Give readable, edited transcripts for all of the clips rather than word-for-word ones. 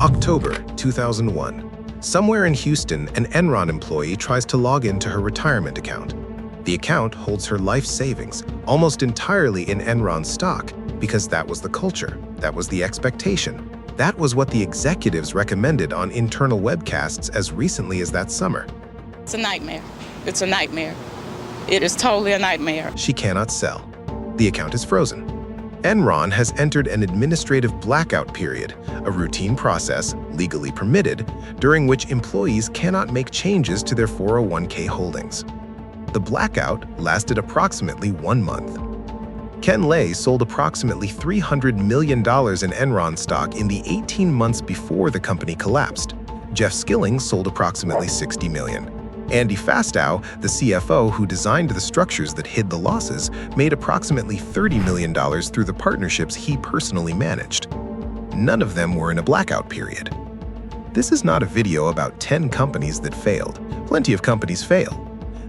October 2001. Somewhere in Houston, an Enron employee tries to log into her retirement account. The account holds her life savings, almost entirely in Enron stock, because that was the culture, that was the expectation. That was what the executives recommended on internal webcasts as recently as that summer. It's a nightmare. It's a nightmare. It is totally a nightmare. She cannot sell. The account is frozen. Enron has entered an administrative blackout period, a routine process, legally permitted, during which employees cannot make changes to their 401k holdings. The blackout lasted approximately 1 month. Ken Lay sold approximately $300 million in Enron stock in the 18 months before the company collapsed. Jeff Skilling sold approximately $60 million. Andy Fastow, the CFO who designed the structures that hid the losses, made approximately $30 million through the partnerships he personally managed. None of them were in a blackout period. This is not a video about 10 companies that failed. Plenty of companies fail.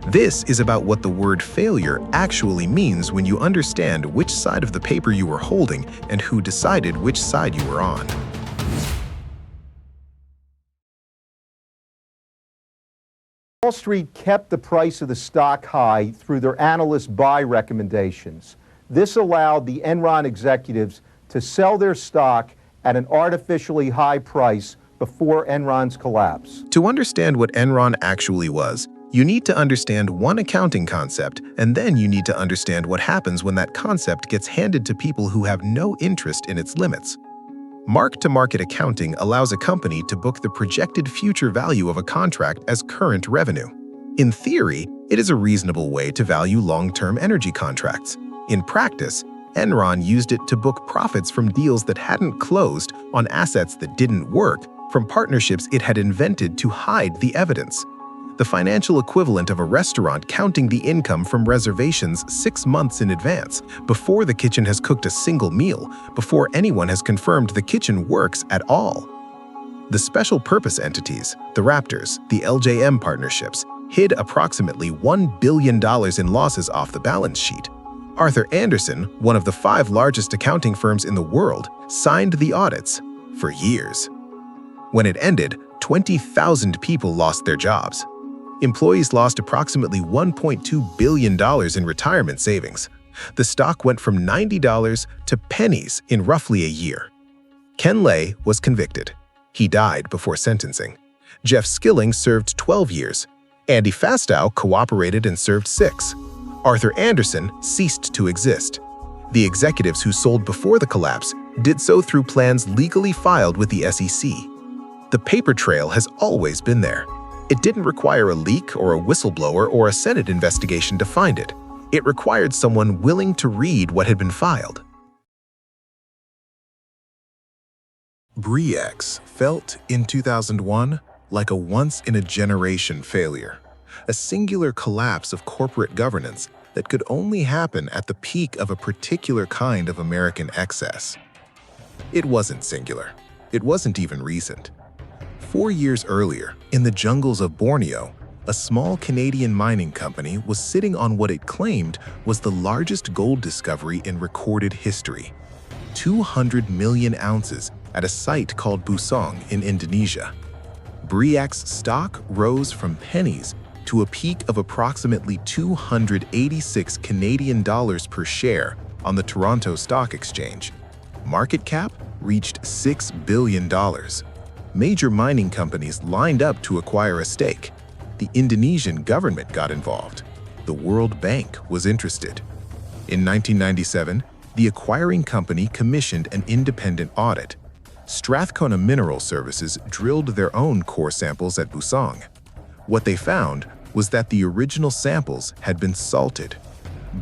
This is about what the word failure actually means when you understand which side of the paper you were holding and who decided which side you were on. Wall Street kept the price of the stock high through their analyst buy recommendations. This allowed the Enron executives to sell their stock at an artificially high price before Enron's collapse. To understand what Enron actually was, you need to understand one accounting concept, and then you need to understand what happens when that concept gets handed to people who have no interest in its limits. Mark-to-market accounting allows a company to book the projected future value of a contract as current revenue. In theory, it is a reasonable way to value long-term energy contracts. In practice, Enron used it to book profits from deals that hadn't closed on assets that didn't work, from partnerships it had invented to hide the evidence. The financial equivalent of a restaurant counting the income from reservations 6 months in advance, before the kitchen has cooked a single meal, before anyone has confirmed the kitchen works at all. The special purpose entities, the Raptors, the LJM partnerships, hid approximately $1 billion in losses off the balance sheet. Arthur Andersen, one of the 5 largest accounting firms in the world, signed the audits for years. When it ended, 20,000 people lost their jobs. Employees lost approximately $1.2 billion in retirement savings. The stock went from $90 to pennies in roughly a year. Ken Lay was convicted. He died before sentencing. Jeff Skilling served 12 years. Andy Fastow cooperated and served 6. Arthur Andersen ceased to exist. The executives who sold before the collapse did so through plans legally filed with the SEC. The paper trail has always been there. It didn't require a leak or a whistleblower or a Senate investigation to find it. It required someone willing to read what had been filed. Bre-X felt in 2001 like a once-in-a-generation failure, a singular collapse of corporate governance that could only happen at the peak of a particular kind of American excess. It wasn't singular. It wasn't even recent. 4 years earlier, in the jungles of Borneo, a small Canadian mining company was sitting on what it claimed was the largest gold discovery in recorded history, 200 million ounces at a site called Busong in Indonesia. Bre-X stock rose from pennies to a peak of approximately 286 Canadian dollars per share on the Toronto Stock Exchange. Market cap reached $6 billion. Major mining companies lined up to acquire a stake. The Indonesian government got involved. The World Bank was interested. In 1997, the acquiring company commissioned an independent audit. Strathcona Mineral Services drilled their own core samples at Busong. What they found was that the original samples had been salted.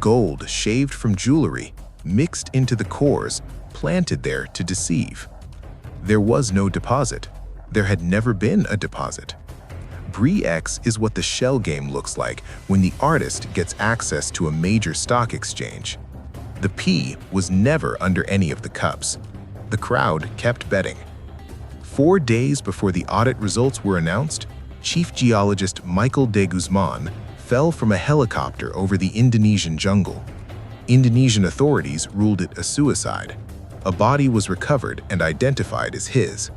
Gold shaved from jewelry, mixed into the cores, planted there to deceive. There was no deposit. There had never been a deposit. Bre-X is what the shell game looks like when the artist gets access to a major stock exchange. The P was never under any of the cups. The crowd kept betting. 4 days before the audit results were announced, Chief Geologist Michael de Guzman fell from a helicopter over the Indonesian jungle. Indonesian authorities ruled it a suicide. A body was recovered and identified as his.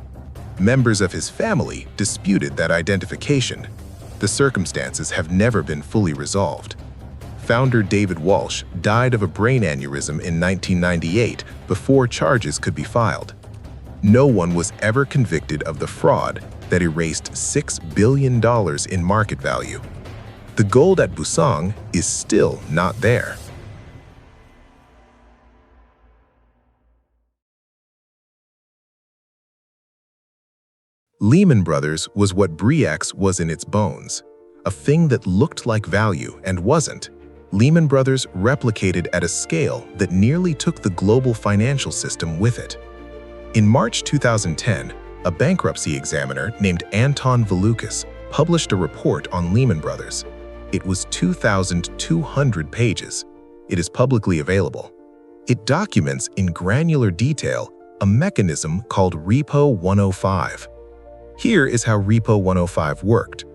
Members of his family disputed that identification. The circumstances have never been fully resolved. Founder David Walsh died of a brain aneurysm in 1998 before charges could be filed. No one was ever convicted of the fraud that erased $6 billion in market value. The gold at Busong is still not there. Lehman Brothers was what Bre-X was in its bones, a thing that looked like value and wasn't. Lehman Brothers replicated at a scale that nearly took the global financial system with it. In March 2010, a bankruptcy examiner named Anton Valukas published a report on Lehman Brothers. It was 2,200 pages. It is publicly available. It documents in granular detail a mechanism called Repo 105. Here is how Repo 105 worked.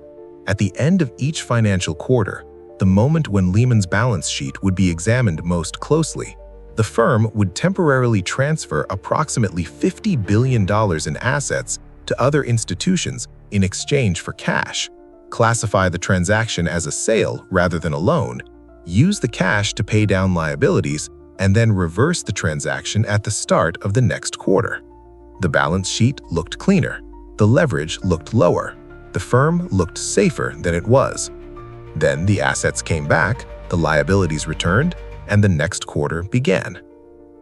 At the end of each financial quarter, the moment when Lehman's balance sheet would be examined most closely, the firm would temporarily transfer approximately $50 billion in assets to other institutions in exchange for cash, classify the transaction as a sale rather than a loan, use the cash to pay down liabilities, and then reverse the transaction at the start of the next quarter. The balance sheet looked cleaner. The leverage looked lower. The firm looked safer than it was. Then the assets came back, the liabilities returned, and the next quarter began.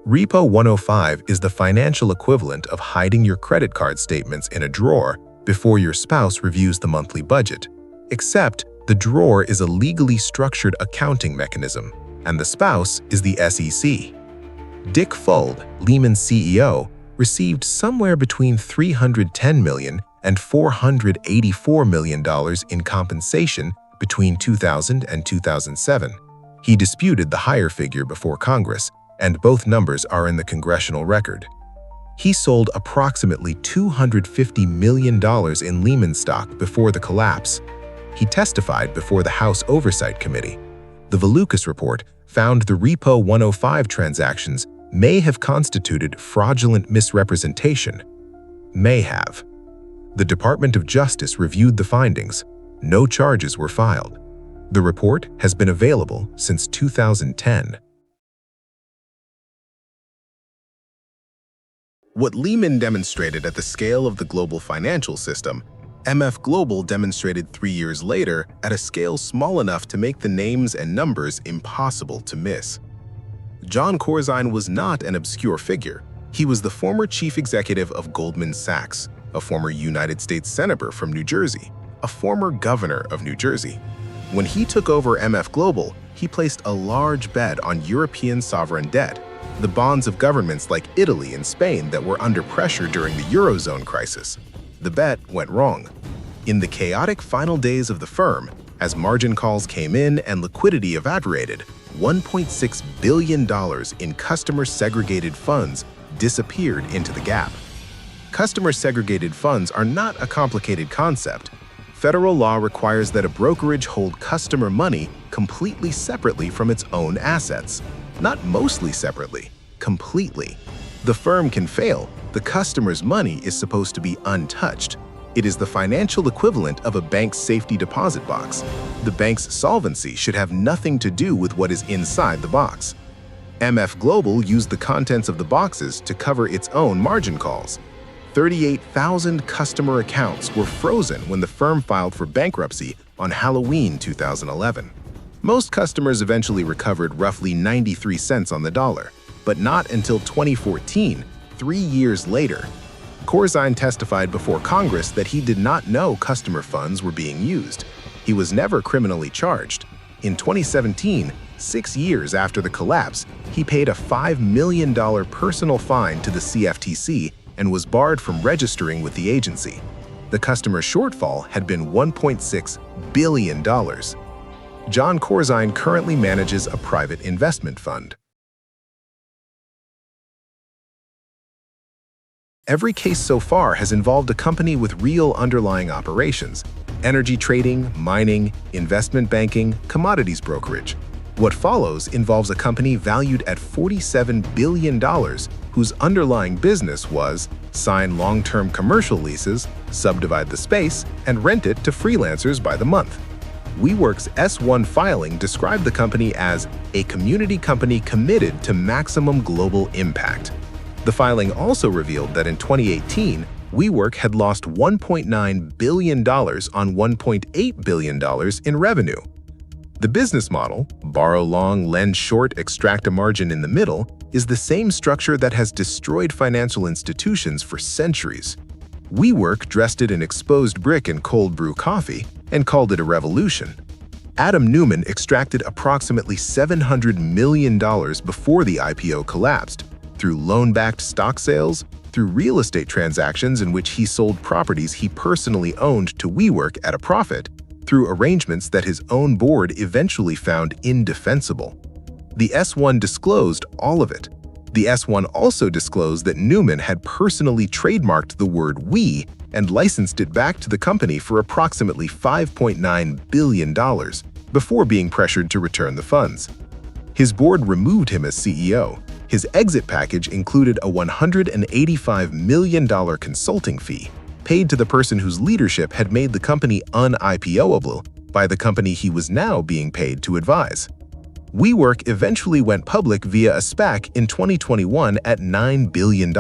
Repo 105 is the financial equivalent of hiding your credit card statements in a drawer before your spouse reviews the monthly budget, except the drawer is a legally structured accounting mechanism, and the spouse is the SEC. Dick Fuld, Lehman's CEO, received somewhere between $310 million and $484 million in compensation between 2000 and 2007. He disputed the higher figure before Congress, and both numbers are in the congressional record. He sold approximately $250 million in Lehman stock before the collapse. He testified before the House Oversight Committee. The Valukas report found the Repo 105 transactions may have constituted fraudulent misrepresentation. May have. The Department of Justice reviewed the findings. No charges were filed. The report has been available since 2010. What Lehman demonstrated at the scale of the global financial system, MF Global demonstrated 3 years later at a scale small enough to make the names and numbers impossible to miss. John Corzine was not an obscure figure. He was the former chief executive of Goldman Sachs, a former United States senator from New Jersey, a former governor of New Jersey. When he took over MF Global, he placed a large bet on European sovereign debt, the bonds of governments like Italy and Spain that were under pressure during the Eurozone crisis. The bet went wrong. In the chaotic final days of the firm, as margin calls came in and liquidity evaporated, $1.6 billion in customer-segregated funds disappeared into the gap. Customer-segregated funds are not a complicated concept. Federal law requires that a brokerage hold customer money completely separately from its own assets. Not mostly separately, completely. The firm can fail. The customer's money is supposed to be untouched. It is the financial equivalent of a bank's safety deposit box. The bank's solvency should have nothing to do with what is inside the box. MF Global used the contents of the boxes to cover its own margin calls. 38,000 customer accounts were frozen when the firm filed for bankruptcy on Halloween 2011. Most customers eventually recovered roughly 93 cents on the dollar, but not until 2014, 3 years later. Corzine testified before Congress that he did not know customer funds were being used. He was never criminally charged. In 2017, 6 years after the collapse, he paid a $5 million personal fine to the CFTC and was barred from registering with the agency. The customer shortfall had been $1.6 billion. John Corzine currently manages a private investment fund. Every case so far has involved a company with real underlying operations: energy trading, mining, investment banking, commodities brokerage. What follows involves a company valued at $47 billion, whose underlying business was sign long-term commercial leases, subdivide the space, and rent it to freelancers by the month. WeWork's S-1 filing described the company as a community company committed to maximum global impact. The filing also revealed that in 2018, WeWork had lost $1.9 billion on $1.8 billion in revenue. The business model, borrow long, lend short, extract a margin in the middle, is the same structure that has destroyed financial institutions for centuries. WeWork dressed it in exposed brick and cold brew coffee and called it a revolution. Adam Neumann extracted approximately $700 million before the IPO collapsed, through loan-backed stock sales, through real estate transactions in which he sold properties he personally owned to WeWork at a profit, through arrangements that his own board eventually found indefensible. The S-1 disclosed all of it. The S-1 also disclosed that Neumann had personally trademarked the word "we" and licensed it back to the company for approximately $5.9 billion before being pressured to return the funds. His board removed him as CEO. His exit package included a $185 million consulting fee paid to the person whose leadership had made the company un-IPO-able by the company he was now being paid to advise. WeWork eventually went public via a SPAC in 2021 at $9 billion.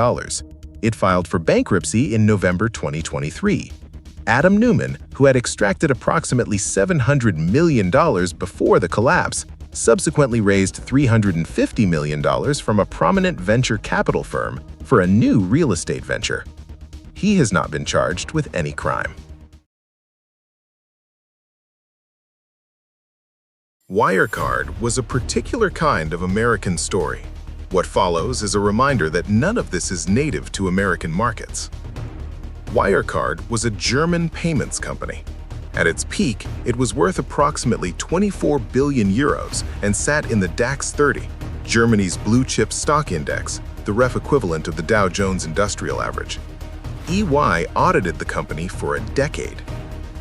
It filed for bankruptcy in November 2023. Adam Neumann, who had extracted approximately $700 million before the collapse, subsequently raised $350 million from a prominent venture capital firm for a new real estate venture. He has not been charged with any crime. Wirecard was a particular kind of American story. What follows is a reminder that none of this is native to American markets. Wirecard was a German payments company. At its peak, it was worth approximately 24 billion euros and sat in the DAX 30, Germany's blue-chip stock index, the ref equivalent of the Dow Jones Industrial Average. EY audited the company for a decade.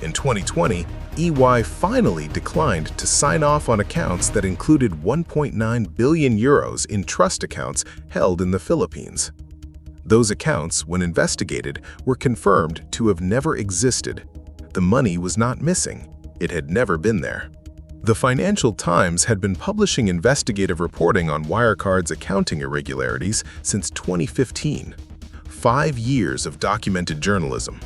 In 2020, EY finally declined to sign off on accounts that included 1.9 billion euros in trust accounts held in the Philippines. Those accounts, when investigated, were confirmed to have never existed. The money was not missing. It had never been there. The Financial Times had been publishing investigative reporting on Wirecard's accounting irregularities since 2015. 5 years of documented journalism.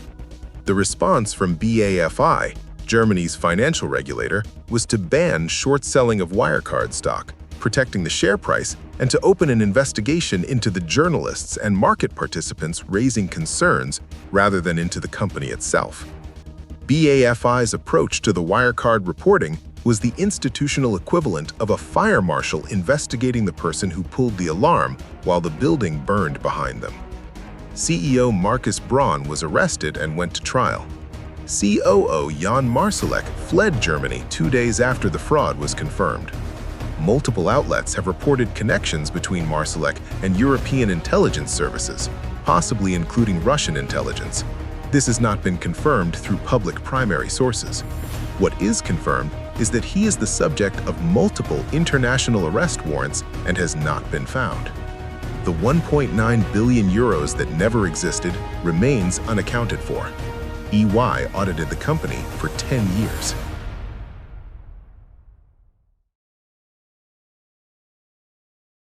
The response from BAFI, Germany's financial regulator, was to ban short selling of Wirecard stock, protecting the share price, and to open an investigation into the journalists and market participants raising concerns rather than into the company itself. BAFI's approach to the Wirecard reporting was the institutional equivalent of a fire marshal investigating the person who pulled the alarm while the building burned behind them. CEO Markus Braun was arrested and went to trial. COO Jan Marsalek fled Germany 2 days after the fraud was confirmed. Multiple outlets have reported connections between Marsalek and European intelligence services, possibly including Russian intelligence. This has not been confirmed through public primary sources. What is confirmed is that he is the subject of multiple international arrest warrants and has not been found. The 1.9 billion euros that never existed remains unaccounted for. EY audited the company for 10 years.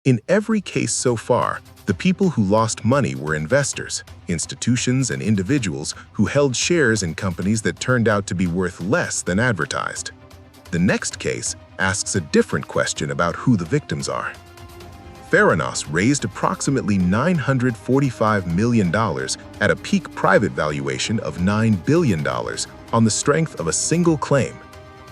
In every case so far, the people who lost money were investors, institutions, and individuals who held shares in companies that turned out to be worth less than advertised. The next case asks a different question about who the victims are. Theranos raised approximately $945 million at a peak private valuation of $9 billion on the strength of a single claim,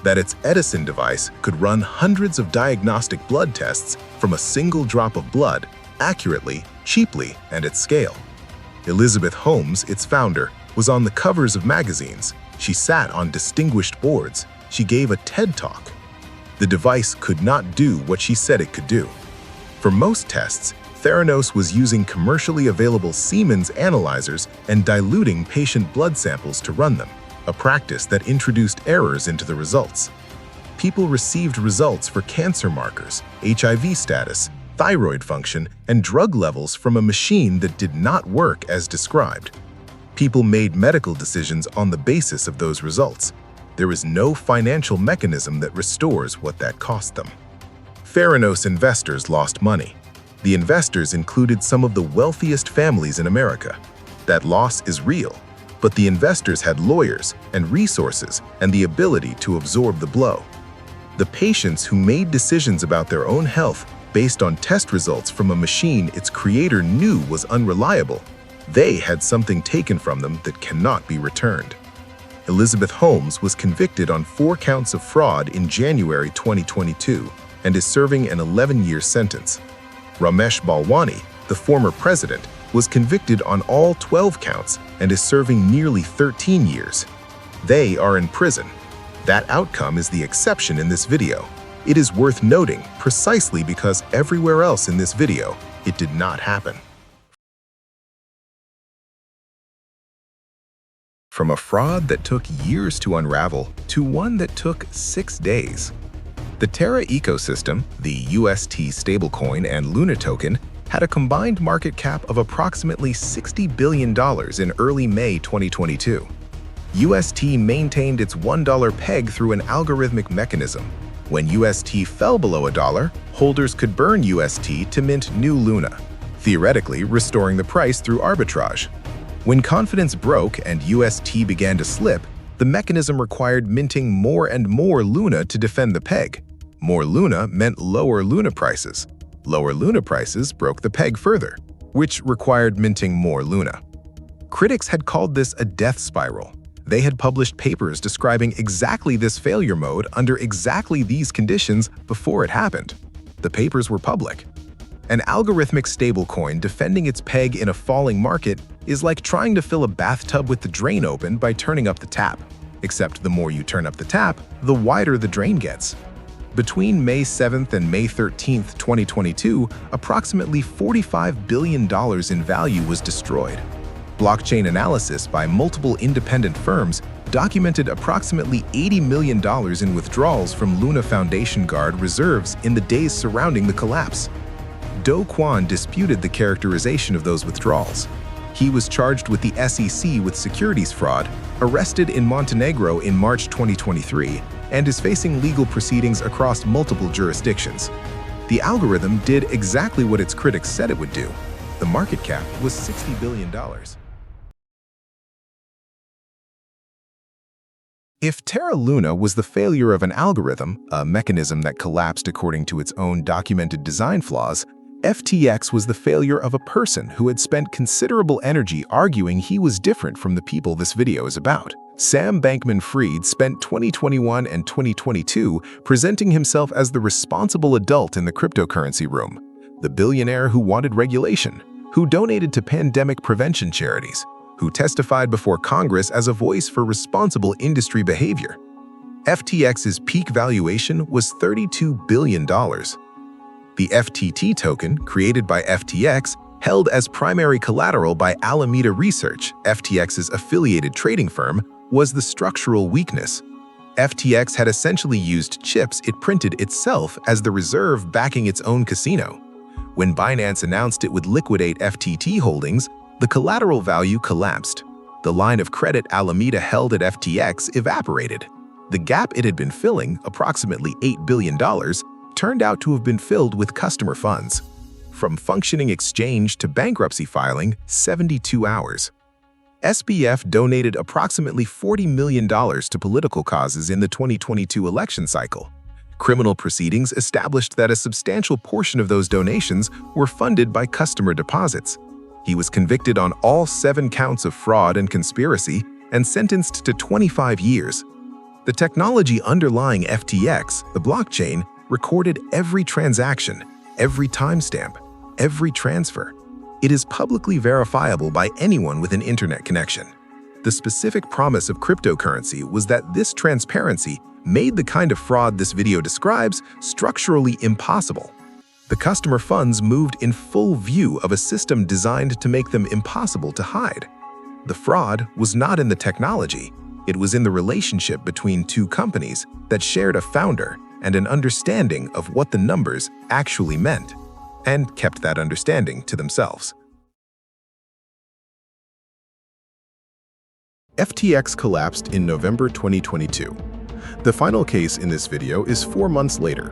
that its Edison device could run hundreds of diagnostic blood tests from a single drop of blood, accurately, cheaply, and at scale. Elizabeth Holmes, its founder, was on the covers of magazines. She sat on distinguished boards. She gave a TED Talk. The device could not do what she said it could do. For most tests, Theranos was using commercially available Siemens analyzers and diluting patient blood samples to run them, a practice that introduced errors into the results. people received results for cancer markers, HIV status, thyroid function, and drug levels from a machine that did not work as described. People made medical decisions on the basis of those results. There is no financial mechanism that restores what that cost them. Theranos investors lost money. The investors included some of the wealthiest families in America. That loss is real, but the investors had lawyers and resources and the ability to absorb the blow. The patients who made decisions about their own health based on test results from a machine its creator knew was unreliable, they had something taken from them that cannot be returned. Elizabeth Holmes was convicted on 4 counts of fraud in January 2022 and is serving an 11-year sentence. Ramesh Balwani, the former president, was convicted on all 12 counts and is serving nearly 13 years. They are in prison. That outcome is the exception in this video. It is worth noting precisely because everywhere else in this video, it did not happen. From a fraud that took years to unravel to one that took 6 days. The Terra ecosystem, the UST stablecoin and Luna token, had a combined market cap of approximately $60 billion in early May 2022. UST maintained its $1 peg through an algorithmic mechanism. When UST fell below $1, holders could burn UST to mint new Luna, theoretically restoring the price through arbitrage. When confidence broke and UST began to slip, the mechanism required minting more and more Luna to defend the peg. More Luna meant lower Luna prices. Lower Luna prices broke the peg further, which required minting more Luna. Critics had called this a death spiral. They had published papers describing exactly this failure mode under exactly these conditions before it happened. The papers were public. An algorithmic stablecoin defending its peg in a falling market is like trying to fill a bathtub with the drain open by turning up the tap. Except the more you turn up the tap, the wider the drain gets. Between May 7th and May 13th, 2022, approximately $45 billion in value was destroyed. Blockchain analysis by multiple independent firms documented approximately $80 million in withdrawals from Luna Foundation Guard reserves in the days surrounding the collapse. Do Kwon disputed the characterization of those withdrawals. He was charged with the SEC with securities fraud, arrested in Montenegro in March 2023, and is facing legal proceedings across multiple jurisdictions. The algorithm did exactly what its critics said it would do. The market cap was $60 billion. If Terra Luna was the failure of an algorithm, a mechanism that collapsed according to its own documented design flaws, FTX was the failure of a person who had spent considerable energy arguing he was different from the people this video is about. Sam Bankman-Fried spent 2021 and 2022 presenting himself as the responsible adult in the cryptocurrency room, the billionaire who wanted regulation, who donated to pandemic prevention charities, who testified before Congress as a voice for responsible industry behavior. FTX's peak valuation was $32 billion. The FTT token, created by FTX, held as primary collateral by Alameda Research, FTX's affiliated trading firm, was the structural weakness. FTX had essentially used chips it printed itself as the reserve backing its own casino. When Binance announced it would liquidate FTT holdings, the collateral value collapsed. The line of credit Alameda held at FTX evaporated. The gap it had been filling, approximately $8 billion, turned out to have been filled with customer funds. From functioning exchange to bankruptcy filing, 72 hours. SBF donated approximately $40 million to political causes in the 2022 election cycle. Criminal proceedings established that a substantial portion of those donations were funded by customer deposits. He was convicted on all 7 counts of fraud and conspiracy and sentenced to 25 years. The technology underlying FTX, the blockchain, recorded every transaction, every timestamp, every transfer. It is publicly verifiable by anyone with an internet connection. The specific promise of cryptocurrency was that this transparency made the kind of fraud this video describes structurally impossible. The customer funds moved in full view of a system designed to make them impossible to hide. The fraud was not in the technology, It was in the relationship between two companies that shared a founder and an understanding of what the numbers actually meant, and kept that understanding to themselves. FTX collapsed in November 2022. The final case in this video is 4 months later,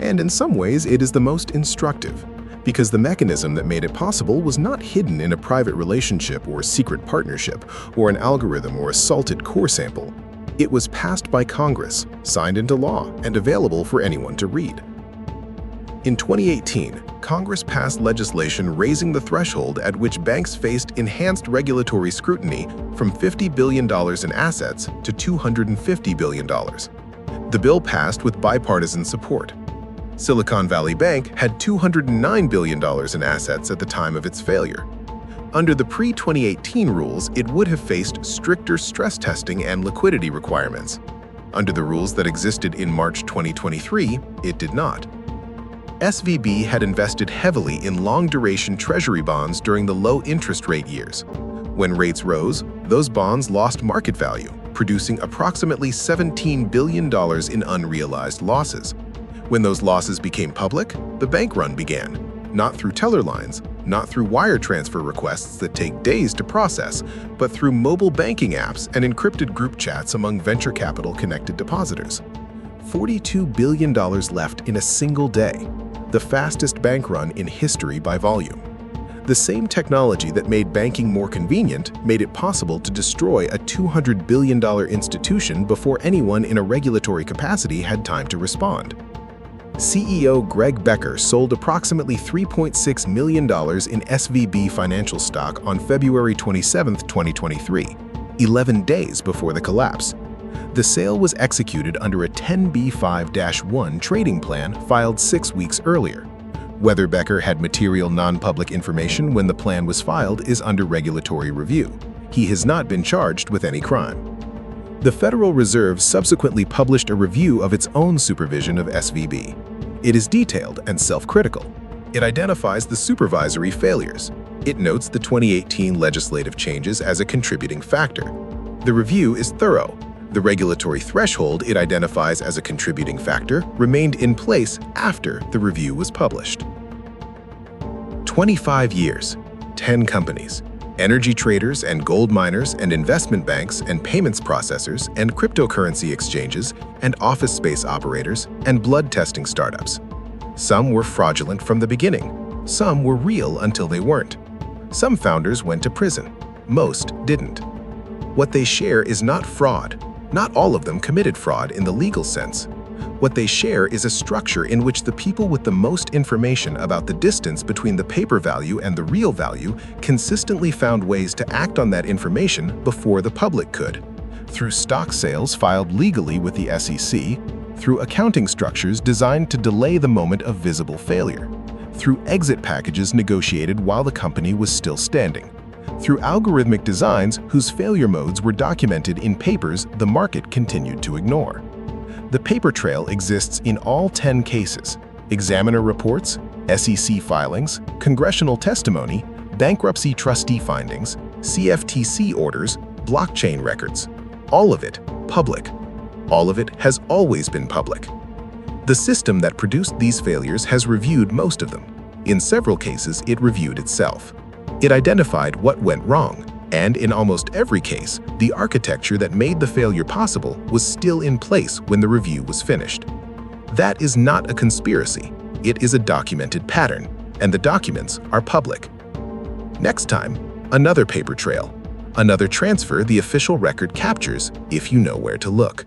and in some ways it is the most instructive, because the mechanism that made it possible was not hidden in a private relationship or secret partnership, or an algorithm or a salted core sample. It was passed by Congress, signed into law, and available for anyone to read. In 2018, Congress passed legislation raising the threshold at which banks faced enhanced regulatory scrutiny from $50 billion in assets to $250 billion. The bill passed with bipartisan support. Silicon Valley Bank had $209 billion in assets at the time of its failure. Under the pre-2018 rules, it would have faced stricter stress testing and liquidity requirements. Under the rules that existed in March 2023, it did not. SVB had invested heavily in long-duration treasury bonds during the low interest rate years. When rates rose, those bonds lost market value, producing approximately $17 billion in unrealized losses. When those losses became public, the bank run began, not through teller lines, not through wire transfer requests that take days to process, but through mobile banking apps and encrypted group chats among venture capital-connected depositors. $42 billion left in a single day, the fastest bank run in history by volume. The same technology that made banking more convenient made it possible to destroy a $200 billion institution before anyone in a regulatory capacity had time to respond. CEO Greg Becker sold approximately $3.6 million in SVB financial stock on February 27, 2023, 11 days before the collapse. The sale was executed under a 10b5-1 trading plan filed 6 weeks earlier. Whether Becker had material non-public information when the plan was filed is under regulatory review. He has not been charged with any crime. The Federal Reserve subsequently published a review of its own supervision of SVB. It is detailed and self-critical. It identifies the supervisory failures. It notes the 2018 legislative changes as a contributing factor. The review is thorough. The regulatory threshold it identifies as a contributing factor remained in place after the review was published. 25 years, 10 companies, energy traders and gold miners and investment banks and payments processors and cryptocurrency exchanges and office space operators and blood testing startups. Some were fraudulent from the beginning. Some were real until they weren't. Some founders went to prison. Most didn't. What they share is not fraud. Not all of them committed fraud in the legal sense. What they share is a structure in which the people with the most information about the distance between the paper value and the real value consistently found ways to act on that information before the public could. Through stock sales filed legally with the SEC, through accounting structures designed to delay the moment of visible failure, through exit packages negotiated while the company was still standing, through algorithmic designs whose failure modes were documented in papers the market continued to ignore. The paper trail exists in all 10 cases: examiner reports, SEC filings, congressional testimony, bankruptcy trustee findings, CFTC orders, blockchain records. All of it public. All of it has always been public. The system that produced these failures has reviewed most of them. In several cases, it reviewed itself. It identified what went wrong, and in almost every case, the architecture that made the failure possible was still in place when the review was finished. That is not a conspiracy. It is a documented pattern, and the documents are public. Next time, another paper trail, another transfer the official record captures if you know where to look.